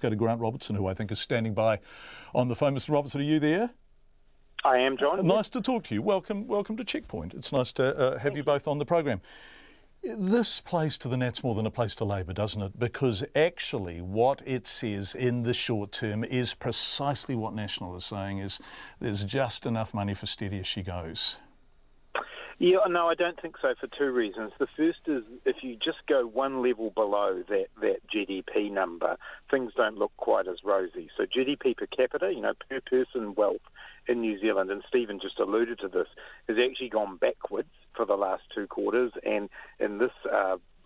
Go to Grant Robertson, who I think is standing by on the phone. Mr. Robertson, are you there? I am, John. Nice to talk to you. Welcome to Checkpoint. It's nice to have you both on the program. This plays to the Nats more than it plays to Labor, doesn't it? Because actually what it says in the short term is precisely what National is saying, is there's just enough money for steady as she goes. Yeah, no, I don't think so for two reasons. The first is if you just go one level below that GDP number, things don't look quite as rosy. So GDP per capita, per person wealth in New Zealand, and Stephen just alluded to this, has actually gone backwards for the last two quarters, and in this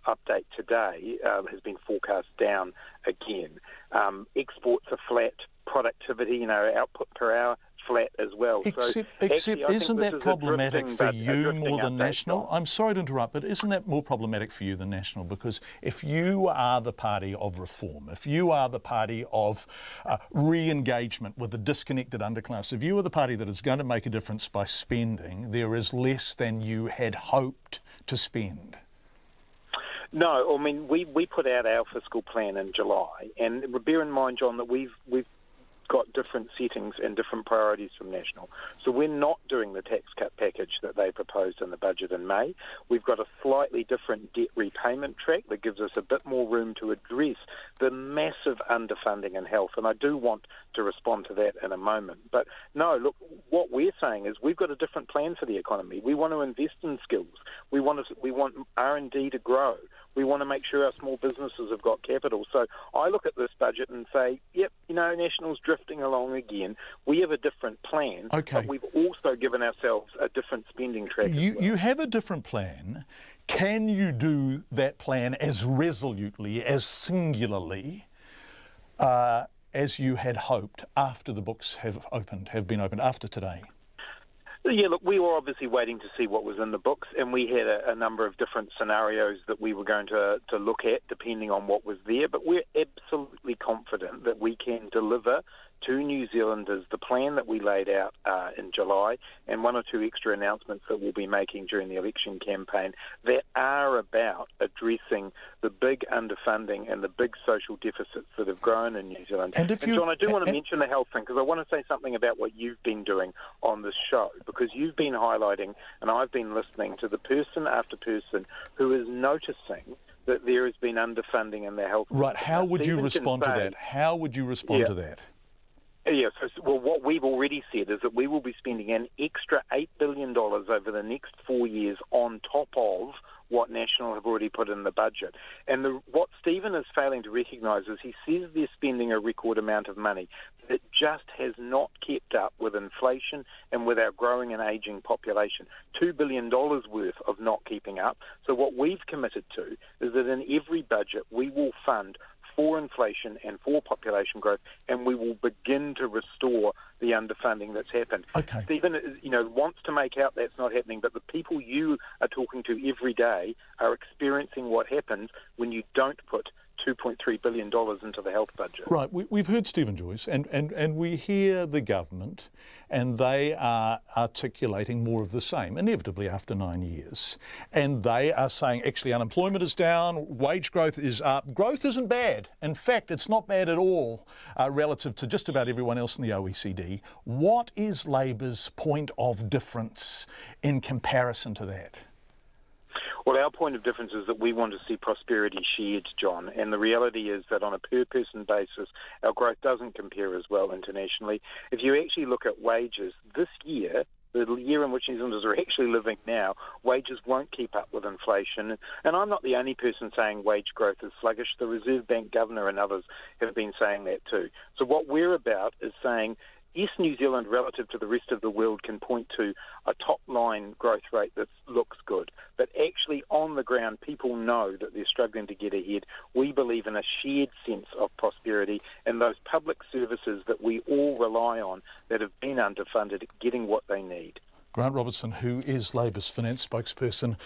update today has been forecast down again. Exports are flat, productivity, output per hour, flat as well. Except isn't that problematic for you more than National? I'm sorry to interrupt, but isn't that more problematic for you than National? Because if you are the party of reform, if you are the party of re-engagement with the disconnected underclass, if you are the party that is going to make a difference by spending, there is less than you had hoped to spend. No, I mean, we put out our fiscal plan in July, and bear in mind, John, that we've got different settings and different priorities from National. So we're not doing the tax cut package that they proposed in the budget in May. We've got a slightly different debt repayment track that gives us a bit more room to address the massive underfunding in health, and I do want to respond to that in a moment. But no, look, what we're saying is we've got a different plan for the economy. We want to invest in skills. We want R&D to grow. We want to make sure our small businesses have got capital. So I look at this budget and say, yep, National's drifting along again. We have a different plan, but we've also given ourselves a different spending track. You have a different plan. Can you do that plan as resolutely, as singularly, as you had hoped after the books have been opened after today? Yeah, look, we were obviously waiting to see what was in the books, and we had a number of different scenarios that we were going to look at depending on what was there, but we're absolutely confident that we can deliver to New Zealanders the plan that we laid out in July, and one or two extra announcements that we'll be making during the election campaign that are about addressing the big underfunding and the big social deficits that have grown in New Zealand. And John, I do want to mention the health thing, because I want to say something about what you've been doing on this show, because you've been highlighting, and I've been listening to the person after person who is noticing that there has been underfunding in their health. Right, how would you respond to that? How would you respond to that? Yeah, well, what we've already said is that we will be spending an extra $8 billion over the next 4 years on top of what National have already put in the budget. And what Stephen is failing to recognise is he says they're spending a record amount of money. It just has not kept up with inflation and with our growing and ageing population. $2 billion worth of not keeping up. So what we've committed to is that in every budget we will fund for inflation and for population growth, and we will begin to restore the underfunding that's happened. Stephen, wants to make out that's not happening, but the people you are talking to every day are experiencing what happens when you don't put $2.3 billion into the health budget. Right, we've heard Stephen Joyce, and we hear the government, and they are articulating more of the same, inevitably after 9 years. And they are saying, actually, unemployment is down, wage growth is up. Growth isn't bad. In fact, it's not bad at all relative to just about everyone else in the OECD. What is Labor's point of difference in comparison to that? Well, our point of difference is that we want to see prosperity shared, John, and the reality is that on a per-person basis, our growth doesn't compare as well internationally. If you actually look at wages, this year, the year in which New Zealanders are actually living now, wages won't keep up with inflation. And I'm not the only person saying wage growth is sluggish. The Reserve Bank Governor and others have been saying that too. So what we're about is saying, yes, New Zealand, relative to the rest of the world, can point to a top-line growth rate that looks good. But actually, on the ground, people know that they're struggling to get ahead. We believe in a shared sense of prosperity and those public services that we all rely on that have been underfunded getting what they need. Grant Robertson, who is Labor's finance spokesperson.